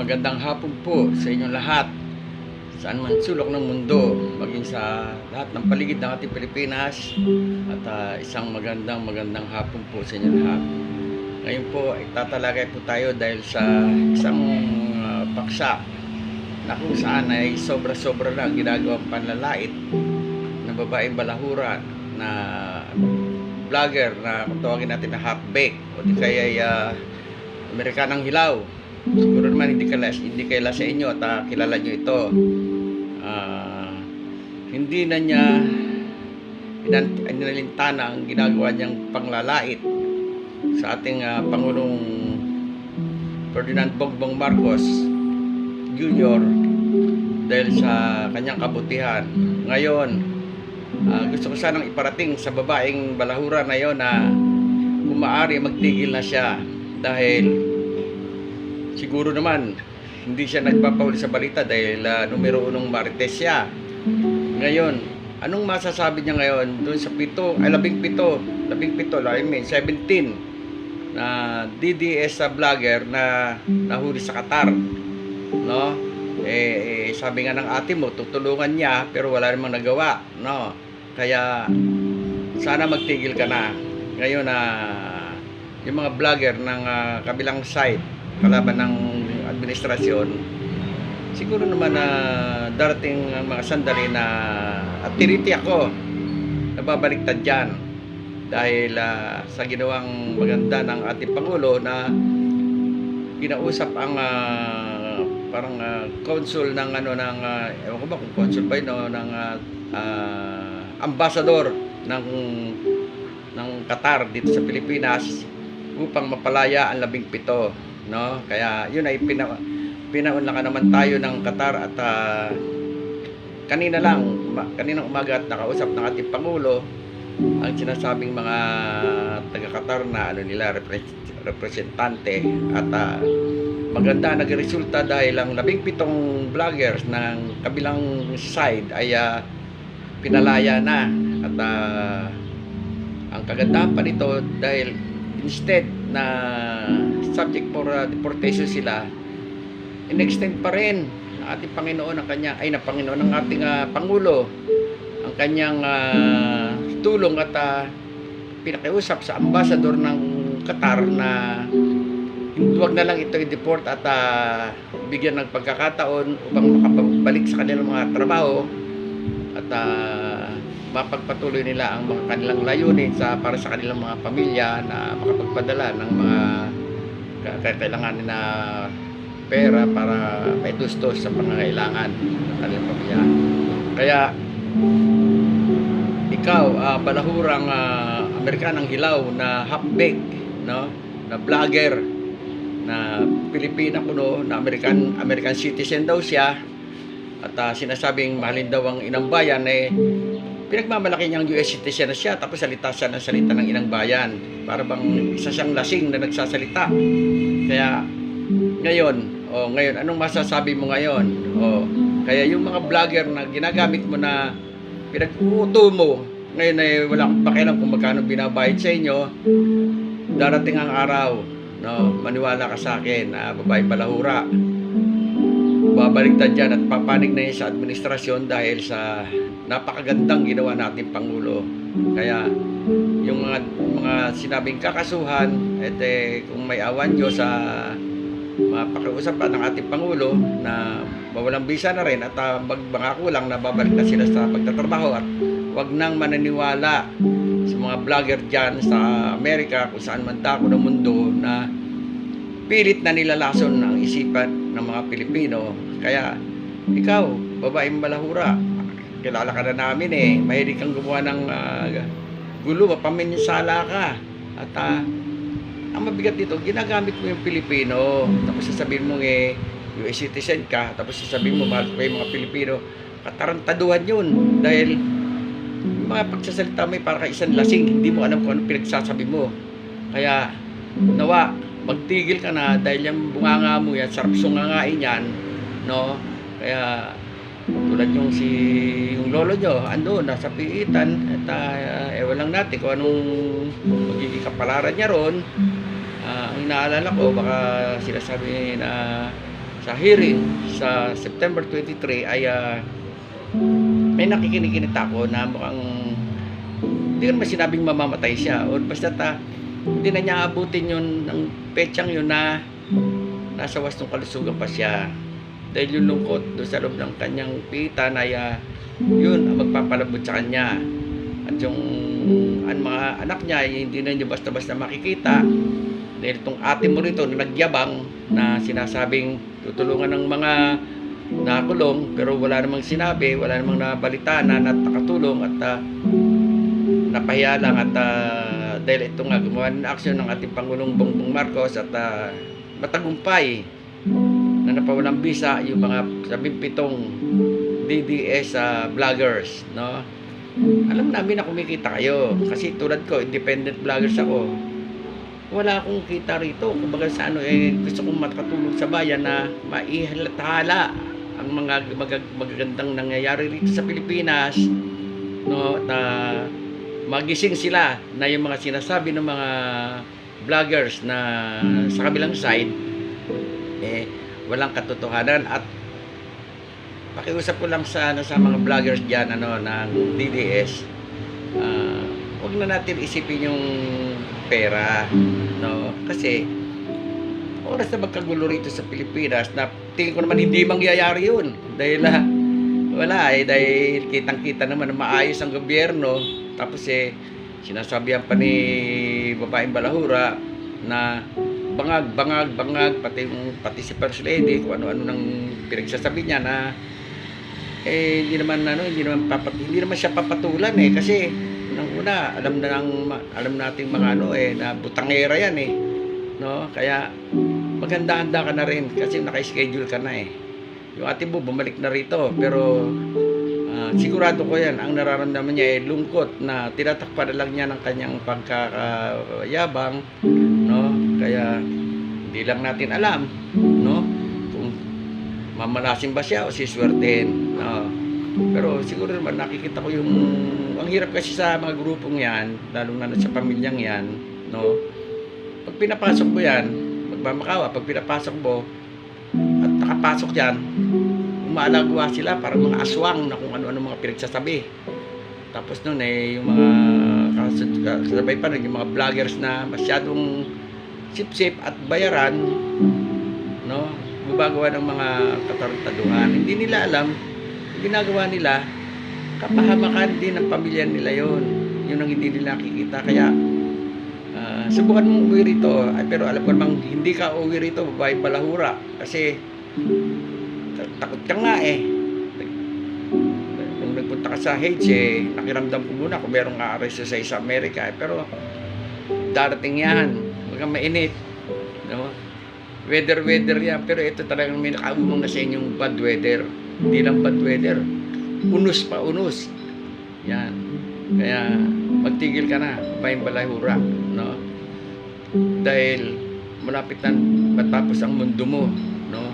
magandang hapon po sa inyong lahat. Saan man sulok ng mundo, maging sa lahat ng paligid ng ating Pilipinas. At isang magandang hapon po sa inyong lahat. Ngayon po ay tatalakay po tayo dahil sa isang paksa na kung saan ay sobra-sobra lang ginagawang panlalait ng babaeng balahura na vlogger na kung tawagin natin na half-baked o di kaya ay Amerikanang hilaw. Siguro naman hindi kaila sa inyo at kilala nyo ito. Hindi na niya inalintana ang ginagawa niyang panglalait sa ating Pangulong Ferdinand Bongbong Marcos Jr. dahil sa kanyang kabutihan. Ngayon, gusto ko sanang iparating sa babaeng balahura na yon na kung maaari magtigil na siya dahil siguro naman hindi siya nagpapahuli sa balita dahil numero 1 marites siya. Ngayon, anong masasabi niya ngayon doon sa 17 na DDS vlogger na nahuli sa Qatar, no? Sabi nga ng ate mo tutulungan niya pero wala namang nagawa, no? Kaya sana magtigil ka na. Ngayon yung mga vlogger ng kabilang side kalaban ng administrasyon, siguro naman na darating ang mga sandali na at tiriti ako nababaliktad dyan dahil sa ginawang maganda ng ating Pangulo na kinausap ang parang consul ng ewan ko ba kung consul ba yun, ng ambassador ng Qatar dito sa Pilipinas upang mapalaya ang 17, no? Kaya yun ay pinaunlakan naman tayo ng Qatar at kaninang umaga at nakausap ng ating Pangulo ang sinasabing mga taga-Qatar na representante at maganda nagresulta dahil ang 17 vloggers ng kabilang side ay pinalaya na at ang kagandahan pa nito dahil instead na subject for deportation sila, in-extend pa rin ng ating Panginoon ng ating Pangulo ang kanyang tulong at pinakiusap sa ambassador ng Qatar na huwag na lang ito i-deport at bigyan ng pagkakataon upang makabalik sa kanilang mga trabaho at mapagpatuloy nila ang mga kanilang layunin para sa kanilang mga pamilya na makapagpadala ng mga kailanganin na pera para may tustos sa pangangailangan ng kanilang pamilya. Kaya ikaw, balahurang Amerikanang hilaw na half-baked, no? Na vlogger na Pilipina kuno na American citizen daw siya at sinasabing mahalin daw ang inang bayan, pinagmamalaki niyang US citizen na siya tapos salita siya ng salita ng inang bayan. Para bang isa siyang lasing na nagsasalita. Kaya ngayon, anong masasabi mo ngayon? Kaya yung mga vlogger na ginagamit mo na pinag-uuto mo, ngayon ay wala akong pakialam kung magkano binabayad sa inyo. Darating ang araw, no, maniwala ka sa akin, babae balahura, babaliktad dyan at papanig na yun sa administrasyon dahil sa napakagandang ginawa natin Pangulo. Kaya yung mga sinabing kakasuhan, kung may awan Diyos sa mapakiusap pa ng ating Pangulo na mawalang bisa na rin at magmangako lang na babalik na sila sa pagtatrabaho at wag nang mananiwala sa mga vlogger dyan sa Amerika kung saan man dako ng mundo na pilit na nilalason ang isipan ng mga Pilipino. Kaya ikaw, babaeng balahura, kilala ka na namin mahilig kang gumawa ng gulo, mapaminsala ka at ang mabigat dito, ginagamit mo yung Pilipino tapos sasabihin mo US citizen ka tapos sasabihin mo mahal ko yung mga Pilipino. Katarantaduhan yun dahil mga pagsasalita mo para ka isang lasing, hindi mo alam kung anong pinagsasabi mo. Kaya nawa magtigil ka na dahil yung bunganga mo yan, sarap sungangain yan, no? Kaya tulad yung yung lolo nyo ando nasa piitan at ewan lang natin kung anong magiging kapalaran niya ron. Ang inaalala ko, baka sinasabi na sa hearing sa September 23 ay may nakikinikinita ko na mukhang hindi ko naman sinabing mamamatay siya o basta hindi na niya abutin yun ng petsang yun na nasa wastong kalusugan pa siya dahil yung lungkot doon sa loob ng kanyang pitan ay yun ang magpapalabot sa kanya at yung ang mga anak niya ay hindi na niya basta-basta makikita dahil itong ate mo rito na nagyabang na sinasabing tutulungan ng mga nakulong pero wala namang sinabi, wala namang nabalita na nakatulong at napahiya lang at dahil ito nga gumawa ng aksyon ng ating Pangulong Bongbong Marcos at matagumpay na napawalang bisa yung mga 17 DDS vloggers, no? Alam namin na kumikita kayo kasi tulad ko, independent vloggers ako. Wala akong kita rito. Kumbaga sa gusto kong makatulong sa bayan na maihalathala ang mga magagandang nangyayari rito sa Pilipinas, no? At magising sila na yung mga sinasabi ng mga vloggers na sa kabilang side walang katotohanan at pakiusap ko lang sa mga vloggers diyan ng DDS, huwag na natin isipin yung pera, no? Kasi oras na magkagulo rito sa Pilipinas na tingin ko naman hindi mangyayari yun dahil wala dahil kitang-kita naman na maayos ang gobyerno tapos sinasabihan pa ni babaeng balahura na bangag pati si First Lady kung ano-ano nang pinagsasabi niya na hindi naman siya papatulan kasi nang una alam nating mga na butangera yan no, kaya maganda-handa ka na rin kasi naka-schedule ka na yung ate mo bumalik na rito pero sigurado ko yan ang nararamdaman niya lungkot na tinatakpan na lang niya ng kanyang pagkakayabang, no? Kaya hindi lang natin alam, no, kung mamalasin ba siya o siswertehin, no? Pero siguro naman nakikita ko ang hirap kasi sa mga grupong yan lalo na sa pamilyang yan, no? Pag pinapasok mo yan magmamakawa, pag pinapasok mo at nakapasok yan umaalagwa sila parang mga aswang na kung ano-ano mga pinagsasabi. Tapos nun yung mga kasabay pa nun yung mga vloggers na masyadong sip-sip at bayaran, no, gumagawa ng mga katarantaduhan. Hindi nila alam ginagawa nila kapahamakan din ng pamilya nila yon. Yun ang hindi nila nakikita. Kaya subukan mong uwi rito pero alam ko namang hindi ka uwi rito babae balahura kasi takot ka nga nung nagpunta ka sa Haiti nakiramdam ko muna kung merong aaresto sa Amerika pero darating yan, huwag kang mainit, no? Weather yan pero ito talagang may nakaumong na sa inyong bad weather, hindi lang bad weather, unos yan, kaya magtigil ka na babaeng balahura, no? Dahil malapit na matapos ang mundo mo, no?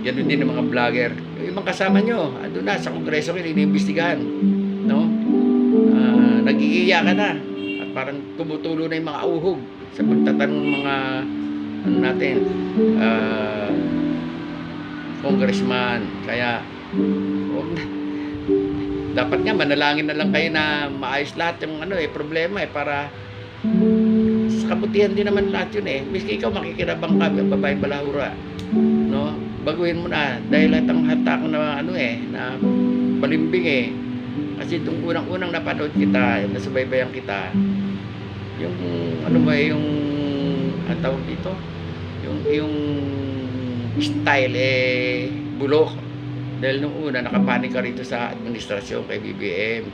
Ganun din ang mga vlogger. Yung ibang kasama nyo, ando na sa kongreso rin, iniimbestigahan, no? Nag-iiya ka na. At parang tumutulo na yung mga uhog sa pagtatanong ng mga congressman. Kaya dapat nga manalangin na lang kayo na maayos lahat yung problema para sa kabutihan din naman lahat yun miski ikaw makikirabang ka ang babaeng balahura, no? Baguhin mo na dahil lahat ang hatak na na balimbing kasi itong unang napanood kita, nasubaybayan kita yung yung ang tawag dito yung style bulok dahil nung una nakapanik ka rito sa administrasyon kay BBM.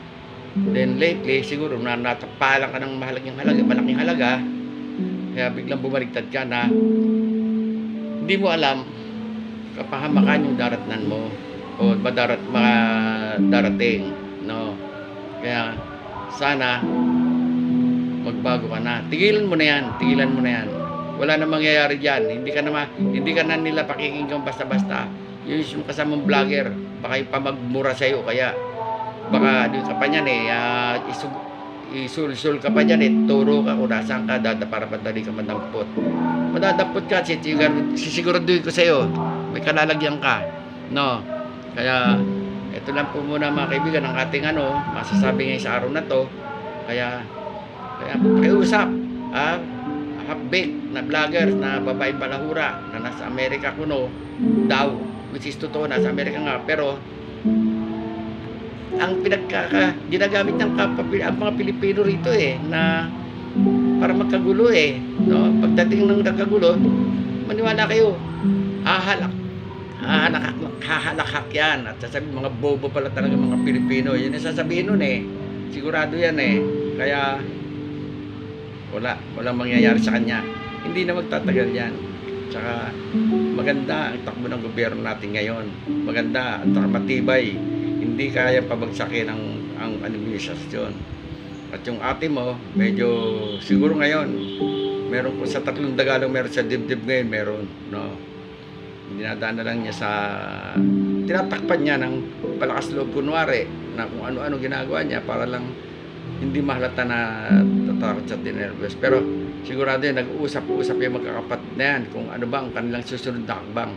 Then lately siguro natapalan ka ng malaking halaga kaya biglang bumaliktad ka na hindi mo alam kapahamakan yung daratnan mo o darating, no? Kaya sana magbago ka na. Tigilan mo na yan. Wala na mangyayari diyan. Hindi ka na nila pakikinggan basta-basta. Yung kasamang vlogger, baka ipamagmura sa iyo kaya baka doon ka pa niyan isul-sul ka pa dyan turo ka kung nasaan ka para padali ka madampot ka sisiguraduhin ko sa iyo may kalalagyan ka, no? Kaya ito lang po muna mga kaibigan ang ating masasabi ngayon sa araw na to. Kaya pakiusap, half-baked na vlogger na babaeng balahura na nasa Amerika kuno daw, which is totoo, nasa Amerika nga, pero ang ginagamit ng ang mga Pilipino rito na para magkagulo no? Pagdating ng nagkagulo, maniwala kayo, hahalakak yan at sasabihin mga bobo pala talaga mga Pilipino. Yun ang sasabihin nun sigurado yan kaya walang mangyayari sa kanya, hindi na magtatagal yan. Tsaka maganda ang takbo ng gobyerno natin ngayon, maganda at matibay, hindi kaya pabagsakin ang administrasyon. At yung ate mo medyo siguro ngayon meron po sa tatlong Tagalog, meron sa dibdib ngayon, meron, no? Dinadaan na lang niya sa tinatakpan niya ng palakas loob kunwari na kung ano-ano ginagawa niya para lang hindi mahalata na tatakot sa dinervous. Pero sigurado yun, nag-uusap-usap yung magkakapatid na yan kung ano ba ang kanilang susunod na hakbang.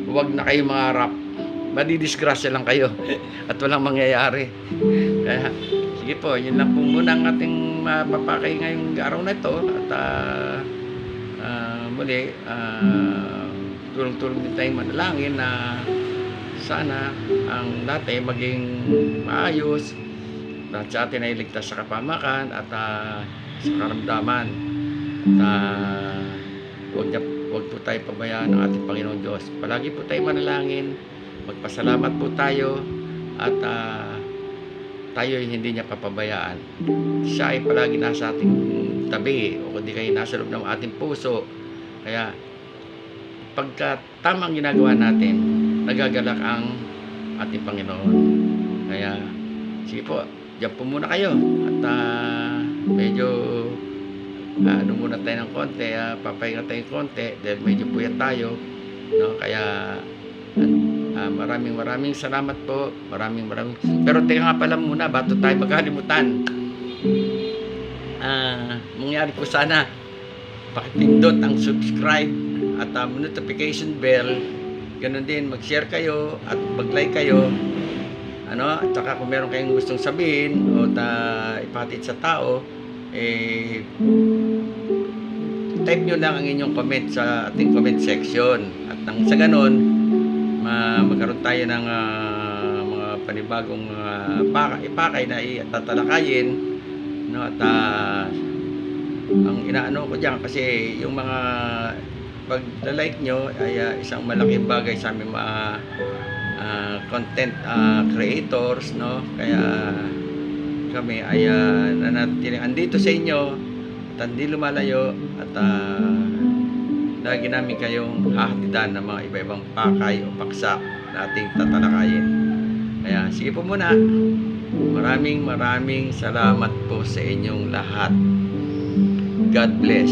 Huwag na kayo mangarap, madidisgrasya lang kayo at walang mangyayari. Kaya sige po, yun lang po muna ang ating mapapakay ngayong araw na ito. At muli, tulong-tulong din tayong manalangin na sana ang lahat maging maayos, lahat sa atin ay ligtas sa kapamakan at sa karamdaman. Huwag po tayo pabayaan ng ating Panginoon Diyos. Palagi po tayo manalangin, magpasalamat po tayo at tayo ay hindi niya papabayaan. Siya ay palagi nasa ating tabi o kundi kayo nasa loob ng ating puso. Kaya pagka tamang ginagawa natin, nagagalak ang ating Panginoon. Kaya sige po, diyan po muna kayo at medyo muna tayo ng konti, papahinga tayo ng konti dahil medyo puyat tayo, no? Kaya maraming salamat po, maraming pero teka nga pala muna bago tayo maghalimutan, mangyari po sana pakipindot ang subscribe at notification bell, ganun din mag-share kayo at mag-like kayo, at saka kung meron kayong gustong sabihin o ipatid sa tao, type nyo lang ang inyong comment sa ating comment section at nang sa ganun magkaroon tayo ng mga panibagong ipakay na tatalakayin, no? At ang inaano ko diyan kasi yung mga pag-like nyo ay isang malaking bagay sa aming mga content creators, no? Kaya kami ay nanatiling andito sa inyo at hindi lumalayo at lagi namin kayong hahatidan ng mga iba-ibang pakay o paksa na ating tatalakayin. Kaya sige po muna, maraming salamat po sa inyong lahat. God bless.